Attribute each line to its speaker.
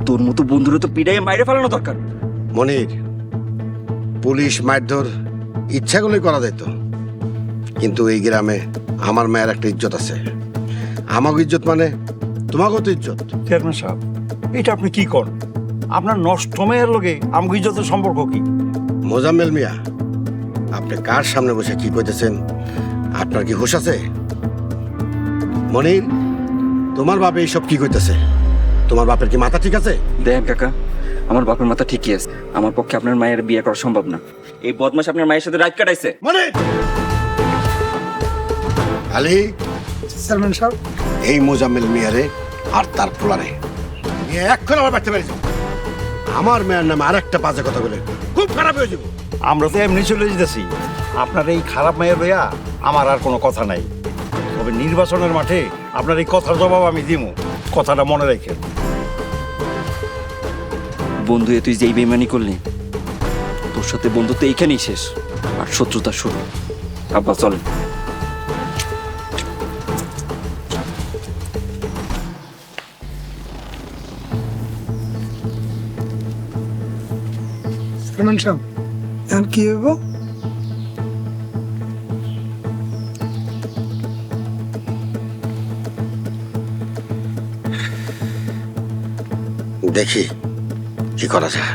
Speaker 1: তোর মতো বন্ধুরা তো পিড়াইয়ে মাইরে ফেলানো দরকার।
Speaker 2: মনির, পুলিশ মারধর ইচ্ছাগুলোই করা যেত, কিন্তু এই গ্রামে আমার মায়ের একটা ইজ্জত আছে। আমাকে ইজ্জত মানে তোমাকেও তো ইজ্জত।
Speaker 3: চেয়ারম্যান সাহেব, এটা আপনি কি করেন? আপনার নষ্ট মেয়ের লগে আমাকে ইজ্জতের সম্পর্ক কি?
Speaker 2: মোজাম্মেল মিয়া, আপনি কার সামনে বসে কি কইতেছেন? আপনার কি হুঁশ আছে? মনির, তোমার বাপে এইসব কি কইতেছে? তোমার বাপের কি মাথা ঠিক আছে?
Speaker 1: দেখেন কাকা, আমার বাপের মাথা ঠিকই আছে। আমার পক্ষে আপনার মায়ের বিয়ে করা সম্ভব না। এই বদমাশ আপনার মায়ের সাথে রাত কাটাইছে।
Speaker 2: মনির, আলী,
Speaker 4: চেয়ারম্যান সাহেব,
Speaker 2: এই মোজাম্মেল মিয়ারে আর তার পোলারে নিয়ে এক্ষণ আমার বাড়তে পারিস। আমার মেয়ের নামে আর একটা বাজে কথা বলে খুব খারাপ হয়ে যাবো।
Speaker 3: আমরা তো এমনি চলে যেতেছি। আপনার এই খারাপ মেয়ের লইয়া আমার আর কোনো কথা নাই। তবে নির্বাচনের মাঠে আপনার এই কথার জবাব আমি দিমু, কথাটা মনে রাখেন।
Speaker 1: বন্ধু তুই যেই বেইমানি করলি, তোর সাথে বন্ধুত্ব এইখানেই শেষ, আর শত্রুতা শুরু। আব্বা চলেন।
Speaker 4: চেয়ারম্যান সাহেব, এখন কি হইব?
Speaker 2: দেখি কি করা যায়।